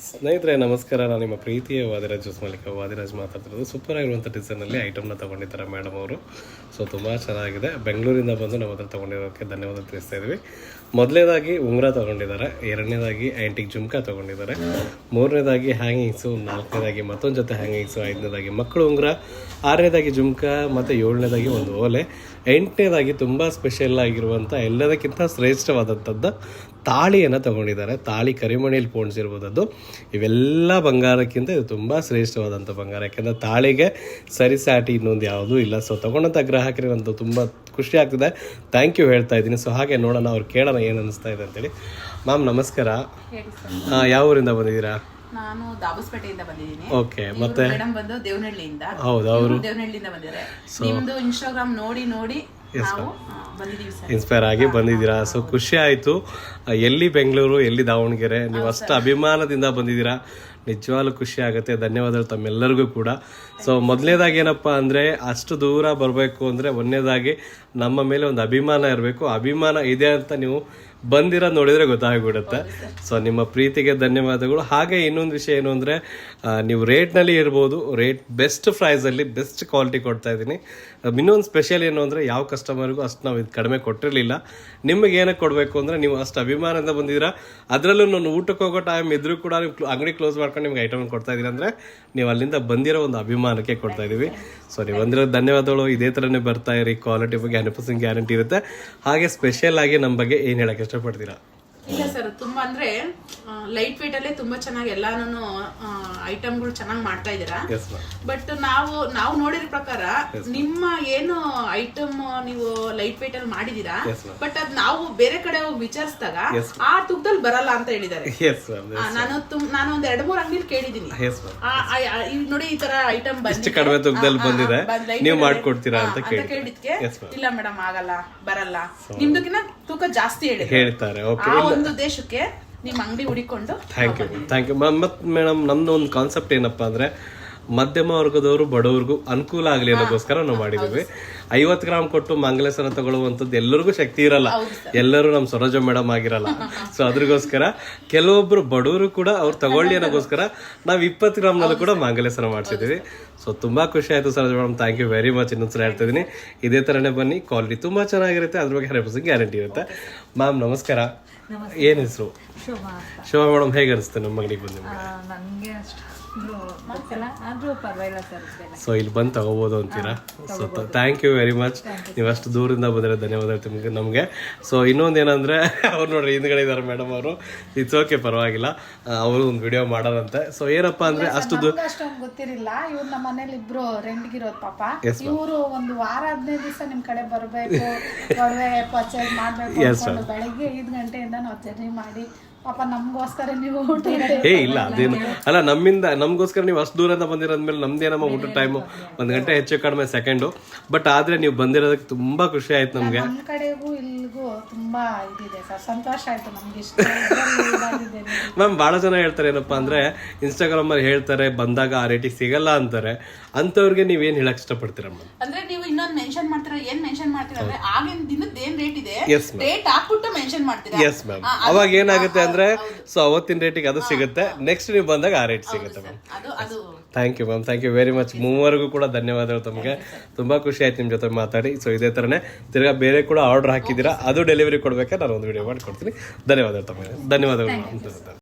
ಸ್ನೇಹಿತರೆ ನಮಸ್ಕಾರ. ನಾನು ನಿಮ್ಮ ಪ್ರೀತಿಯ ವಾದಿರಾಜ್ ಮಾಲೀಕ ವಾದಿರಾಜ್ ಮಾತಾಡ್ತಿರೋದು. ಸೂಪರ್ ಆಗಿರುವಂಥ ಡಿಸೈನಲ್ಲಿ ಐಟಮ್ನ ತೊಗೊಂಡಿದ್ದಾರೆ ಮೇಡಮ್ ಅವರು. ಸೊ ತುಂಬ ಚೆನ್ನಾಗಿದೆ. ಬೆಂಗಳೂರಿಂದ ಬಂದು ನಮ್ಮ ಹತ್ರ ತೊಗೊಂಡಿರೋಕ್ಕೆ ಧನ್ಯವಾದ ತಿಳಿಸ್ತಾ ಇದ್ವಿ. ಮೊದಲನೇದಾಗಿ ಉಂಗುರ ತೊಗೊಂಡಿದ್ದಾರೆ, ಎರಡನೇದಾಗಿ ಆ್ಯಂಟಿಕ್ ಜುಮ್ಕಾ ತೊಗೊಂಡಿದ್ದಾರೆ, ಮೂರನೇದಾಗಿ ಹ್ಯಾಂಗಿಂಗ್ಸು, ನಾಲ್ಕನೇದಾಗಿ ಮತ್ತೊಂದು ಜೊತೆ ಹ್ಯಾಂಗಿಂಗ್ಸು, ಐದನೇದಾಗಿ ಮಕ್ಕಳು ಉಂಗುರ, ಆರನೇದಾಗಿ ಜುಮ್ಕಾ ಮತ್ತು ಏಳನೇದಾಗಿ ಒಂದು ಓಲೆ, ಎಂಟನೇದಾಗಿ ತುಂಬ ಸ್ಪೆಷಲ್ ಆಗಿರುವಂಥ ಎಲ್ಲದಕ್ಕಿಂತ ಶ್ರೇಷ್ಠವಾದಂಥದ್ದು ತಾಳಿಯನ್ನು ತೊಗೊಂಡಿದ್ದಾರೆ. ತಾಳಿ ಕರಿಮಣಿಯಲ್ಲಿ ಪೋಣಿಸಿರ್ಬೋದದ್ದು. ಇವೆಲ್ಲ ಬಂಗಾರಕ್ಕಿಂತ ಇದು ತುಂಬ ಶ್ರೇಷ್ಠವಾದಂಥ ಬಂಗಾರ, ಯಾಕೆಂದರೆ ತಾಳಿಗೆ ಸರಿಸಾಟಿ ಇನ್ನೊಂದು ಯಾವುದೂ ಇಲ್ಲ. ಸೊ ತೊಗೊಂಡಂಥ ಗ್ರಾಹಕರಿಗೆ ನಂದು ತುಂಬ ಖುಷಿ ಆಗ್ತಿದೆ. ಥ್ಯಾಂಕ್ ಯು ಹೇಳ್ತಾ ಇದ್ದೀನಿ. ಸೊ ಹಾಗೆ ನೋಡೋಣ, ಅವ್ರು ಕೇಳೋಣ ಏನು ಅನಿಸ್ತಾ ಇದೆ ಅಂತೇಳಿ. ಮ್ಯಾಮ್ ನಮಸ್ಕಾರ. ಯಾವ ಊರಿಂದ ಬಂದಿದ್ದೀರಾ? ನಾನು ದಾಬಸ್ಪೇಟೆಯಿಂದ ಬಂದಿದ್ದೀನಿ. ಓಕೆ, ಮತ್ತೆ ಮೇಡಮ್ ಬಂದು ದೇವನಹಳ್ಳಿಯಿಂದ. ಹೌದು, ಅವರು ದೇವನಹಳ್ಳಿಯಿಂದ ಬಂದಿದ್ದಾರೆ. ನಿಮ್ದು ಇನ್ಸ್ಟಾಗ್ರಾಮ್ ನೋಡಿ ನಾವು ಬಂದಿದ್ದೀವಿ ಸರ್. ಇನ್ಸ್ಪೈರ್ ಆಗಿ ಬಂದಿದ್ದೀರಾ. ಸೊ ಖುಷಿ ಆಯಿತು. ಎಲ್ಲಿ ಬೆಂಗಳೂರು, ಎಲ್ಲಿ ದಾವಣಗೆರೆ, ನೀವು ಅಷ್ಟು ಅಭಿಮಾನದಿಂದ ಬಂದಿದ್ದೀರಾ. ನಿಜವಾಗ್ಲೂ ಖುಷಿ ಆಗುತ್ತೆ. ಧನ್ಯವಾದಗಳು ತಮ್ಮೆಲ್ಲರಿಗೂ ಕೂಡ. ಸೊ ಮೊದಲನೇದಾಗಿ ಏನಪ್ಪ ಅಂದರೆ, ಅಷ್ಟು ದೂರ ಬರಬೇಕು ಅಂದರೆ ಒಂದನೇದಾಗಿ ನಮ್ಮ ಮೇಲೆ ಒಂದು ಅಭಿಮಾನ ಇರಬೇಕು. ಅಭಿಮಾನ ಇದೆ ಅಂತ ನೀವು ಬಂದಿರೋದು ನೋಡಿದರೆ ಗೊತ್ತಾಗ್ಬಿಡುತ್ತೆ. ಸೊ ನಿಮ್ಮ ಪ್ರೀತಿಗೆ ಧನ್ಯವಾದಗಳು. ಹಾಗೆ ಇನ್ನೊಂದು ವಿಷಯ ಏನು ಅಂದರೆ, ನೀವು ರೇಟ್ನಲ್ಲಿ ಇರ್ಬೋದು, ರೇಟ್ ಬೆಸ್ಟ್ ಪ್ರೈಸಲ್ಲಿ ಬೆಸ್ಟ್ ಕ್ವಾಲಿಟಿ ಕೊಡ್ತಾ ಇದ್ದೀನಿ. ಇನ್ನೊಂದು ಸ್ಪೆಷಲ್ ಏನು ಅಂದರೆ, ಯಾವ ಕಸ್ಟಮರ್ಗೂ ಅಷ್ಟು ನಾವು ಇದು ಕಡಿಮೆ ಕೊಟ್ಟಿರಲಿಲ್ಲ. ನಿಮಗೆ ಏನಕ್ಕೆ ಕೊಡಬೇಕು ಅಂದರೆ, ನೀವು ಅಷ್ಟು ಅಭಿಮಾನದಿಂದ ಬಂದಿದ್ದೀರಾ. ಅದರಲ್ಲೂ ನಾನು ಊಟಕ್ಕೆ ಹೋಗೋ ಟೈಮ್ ಇದ್ರೂ ಕೂಡ ನೀವು ಅಂಗಡಿ ಕ್ಲೋಸ್ ಮಾಡ್ಕೊಂಡು ನಿಮ್ಗೆ ಐಟಮ್ ಕೊಡ್ತಾ ಇದ್ದೀರಾ ಅಂದರೆ, ನೀವು ಅಲ್ಲಿಂದ ಬಂದಿರೋ ಒಂದು ಅಭಿಮಾನಕ್ಕೆ ಕೊಡ್ತಾ ಇದ್ದೀವಿ. ಸೊ ನೀವು ಬಂದಿರೋ ಧನ್ಯವಾದಗಳು. ಇದೇ ಥರನೇ ಬರ್ತಾ ಇರಿ. ಕ್ವಾಲಿಟಿ ಬಗ್ಗೆ 100% ಗ್ಯಾರಂಟಿ ಇರುತ್ತೆ. ಹಾಗೆ ಸ್ಪೆಷಲ್ ಆಗಿ ನಮ್ಮ ಬಗ್ಗೆ ಏನು ಹೇಳಕ್ಕೆ ಇಷ್ಟಪಡ್ತೀರಾ? ಇಲ್ಲ ಸರ್, ತುಂಬಾ ಅಂದ್ರೆ ಲೈಟ್ ವೇಟ್ ಅಲ್ಲೇ ತುಂಬಾ ಚೆನ್ನಾಗಿ ಎಲ್ಲಾನು ಐಟಮ್ಗಳು ಚೆನ್ನಾಗಿ ಮಾಡ್ತಾ ಇದ್ದೀರಾ. ಬಟ್ ನಾವು ನೋಡಿರೋ ಪ್ರಕಾರ ನಿಮ್ಮ ಏನು ಐಟಮ್ ನೀವು ಲೈಟ್ ವೇಟ್ ಅಲ್ಲಿ ಮಾಡಿದೀರಾ, ಬಟ್ ಅದ್ ನಾವು ಬೇರೆ ಕಡೆ ಹೋಗಿ ವಿಚಾರಿಸಿದಾಗ ಆ ತೂಕದಲ್ಲಿ ಬರಲ್ಲ ಅಂತ ಹೇಳಿದ್ದಾರೆ. ನಾನು ಒಂದ್ 2-3 ಅಂಗಡಿಲಿ ಕೇಳಿದೀನಿ, ನೋಡಿ ಈ ತರ ಐಟಮ್ ಕಡಿಮೆ ತೂಕದಲ್ಲಿ ಬಂದಿದೆ, ನೀವು ಮಾಡ್ಕೊಡ್ತೀರಾ ಅಂತ ಕೇಳಿದ್ಕೆ ಇಲ್ಲ ಮೇಡಮ್ ಆಗಲ್ಲ, ಬರಲ್ಲ, ನಿಮ್ದಕ್ಕಿಂತ ತೂಕ ಜಾಸ್ತಿ ಹೇಳ್ತಾರೆ. ಒಂದು ದೇಶಕ್ಕೆ ನಿಮ್ಮ ಅಂಗಡಿ ಹುಡಿಕೊಂಡು. Thank you ma'am. ಮತ್ತು ಮೇಡಮ್, ನಮ್ದು ಒಂದು ಕಾನ್ಸೆಪ್ಟ್ ಏನಪ್ಪ ಅಂದರೆ, ಮಧ್ಯಮ ವರ್ಗದವರು ಬಡವ್ರಿಗೂ ಅನುಕೂಲ ಆಗಲಿ ಅನ್ನೋಕ್ಕೋಸ್ಕರ ನಾವು ಮಾಡಿದ್ದೀವಿ. 50 ಗ್ರಾಮ್ ಕೊಟ್ಟು ಮಂಗಲೇಸನ ತಗೊಳ್ಳುವಂಥದ್ದು ಎಲ್ಲರಿಗೂ ಶಕ್ತಿ ಇರಲ್ಲ. ಎಲ್ಲರೂ ನಮ್ಮ ಸರೋಜ ಮೇಡಮ್ ಆಗಿರಲ್ಲ. ಸೊ ಅದ್ರಿಗೋಸ್ಕರ ಕೆಲವೊಬ್ರು ಬಡವರು ಕೂಡ ಅವ್ರು ತಗೊಳ್ಳಿ ಅನ್ನೋಕ್ಕೋಸ್ಕರ ನಾವು 20 ಗ್ರಾಮ್ನಲ್ಲೂ ಕೂಡ ಮಂಗಲೇಸನ ಮಾಡಿಸಿದ್ದೀವಿ. ಸೊ ತುಂಬ ಖುಷಿ ಆಯಿತು Saroja madam. Thank you very much. ಇನ್ನೊಂದ್ಸಲ ಹೇಳ್ತಾ ಇದ್ದೀನಿ, ಇದೇ ಥರನೇ ಬನ್ನಿ. ಕ್ವಾಲಿಟಿ ತುಂಬ ಚೆನ್ನಾಗಿರುತ್ತೆ, ಅದ್ರ ಬಗ್ಗೆ 100% ಗ್ಯಾರಂಟಿ ಇರುತ್ತೆ. ಮ್ಯಾಮ್ ನಮಸ್ಕಾರ. ಏನು ಹೆಸರು? ಶೋಭಾ ಮೇಡಮ್. ಹೇಗೆ ಅನಿಸುತ್ತೆ ನಮ್ಮ ಅಂಗಡಿಗೆ ಬಂದು ನಿಮಗೆ? ಸೊ ಇಲ್ಲಿ ಬಂದು ತಗೋಬೋದು ಅಂತೀರಾ? So thank you very much. ನೀವು ಅಷ್ಟು ದೂರದಿಂದ ಬಂದರೆ ಧನ್ಯವಾದ ನಮಗೆ. ಸೊ ಇನ್ನೊಂದು ಏನಂದರೆ, ಅವ್ರು ನೋಡ್ರಿ ಹಿಂದ್ಗಡೆ ಇದ್ದಾರೆ ಮೇಡಮ್ ಅವರು. ಇಟ್ಸ್ ಓಕೆ, ಪರವಾಗಿಲ್ಲ, ಅವರು ಒಂದು ವಿಡಿಯೋ ಮಾಡೋರಂತೆ. ಸೊ ಏನಪ್ಪಾ ಅಂದರೆ, ಅಷ್ಟೊಂದು ಗೊತ್ತಿರಲಿಲ್ಲ. ಇವ್ರು ನಮ್ಮ ಮನೇಲಿ ಇಬ್ರು ರೆಂಟ್ಗಿರೋದು ಪಾಪ. ಇವರು ಒಂದು ವಾರ 15 ದಿವಸ ನಿಮ್ ಕಡೆ ಬರಬೇಕು, ಒಡವೆ ಪರ್ಚೇಸ್ ಮಾಡ್ಬೇಕು. ಬೆಳಿಗ್ಗೆ 5 ಗಂಟೆಯಿಂದ ನಾವು ಜರ್ನಿ ಮಾಡಿ ಪಾಪ ನಮ್ಗೋಸ್ಕರ ನೀವು ಊಟ ಇಲ್ಲ ಅದೇನು ಅಲ್ಲ, ನಮಗೋಸ್ಕರ ನೀವು ಅಷ್ಟು ದೂರದಿಂದ ಬಂದಿರೋದ್ಮೇಲೆ ನಮ್ದೇನಮ್ಮ ಊಟ ಟೈಮು 1 ಗಂಟೆ ಹೆಚ್ಚು ಕಡಿಮೆ ಸೆಕೆಂಡು. ಬಟ್ ಆದ್ರೆ ನೀವು ಬಂದಿರೋದಕ್ಕೆ ತುಂಬಾ ಖುಷಿ ಆಯ್ತು ನಮ್ಗೆ. ನಮ್ಮ ಕಡೆಗೂ ಇಲ್ಲಿಗೂ ತುಂಬಾ ಇದಿದೆ ಸರ್, ಸಂತೋಷ ಆಯ್ತು ನಮ್ಗೆ. ಇಷ್ಟ ಮ್ಯಾಮ್ ಭಾಳ ಜನ ಹೇಳ್ತಾರೆ ಏನಪ್ಪಾ ಅಂದ್ರೆ, ಇನ್ಸ್ಟಾಗ್ರಾಮ್ ಅಲ್ಲಿ ಹೇಳ್ತಾರೆ ಬಂದಾಗ ಆ ರೇಟಿಗೆ ಸಿಗಲ್ಲ ಅಂತಾರೆ. ಅಂತವ್ರಿಗೆ ನೀವೇನ್ ಹೇಳಕ್ ಇಷ್ಟಪಡ್ತೀರಾ ಮ್ಯಾಮ್? ಅಂದ್ರೆ ನೀವು ಇನ್ನೊಂದು ಮೆನ್ಷನ್ ಮಾಡ್ತೀರಾ, ಏನ್ ಮೆನ್ಷನ್ ಮಾಡ್ತೀರಾ ಅಂದ್ರೆ, ಆಗಿನ ದಿನದ ಏನ್ ರೇಟ್ ಇದೆ ರೇಟ್ ಹಾಕ್ಬಿಟ್ಟು ಮೆನ್ಷನ್ ಮಾಡ್ತೀರಾ. Yes ma'am. ಅವಾಗ ಏನಾಗುತ್ತೆ ಅಂದ್ರೆ, ಸೊ ಅವತ್ತಿನ ರೇಟಿಗೆ ಅದು ಸಿಗುತ್ತೆ, ನೆಕ್ಸ್ಟ್ ನೀವು ಬಂದಾಗ ಆ ರೇಟ್ ಸಿಗುತ್ತೆ ma'am. Thank you ma'am. Thank you very much. ಮೂವರೆಗೂ ಕೂಡ ಧನ್ಯವಾದಗಳು ತಮಗೆ. ತುಂಬಾ ಖುಷಿ ಆಯ್ತು ನಿಮ್ ಜೊತೆ ಮಾತಾಡಿ. ಸೊ ಇದೇ ತರನೇ ತಿರ್ಗಾ ಬೇರೆ ಕೂಡ ಆರ್ಡರ್ ಹಾಕಿದ್ದೀರಾ, ಅದು ಡೆಲಿವರಿ ಕೊಡ್ಬೇಕಾದ್ರೆ ನಾನು ಒಂದು ವಿಡಿಯೋ ಮಾಡಿ ಕೊಡ್ತೀನಿ. ಧನ್ಯವಾದಗಳು ತಮಗೆ. ಧನ್ಯವಾದಗಳು.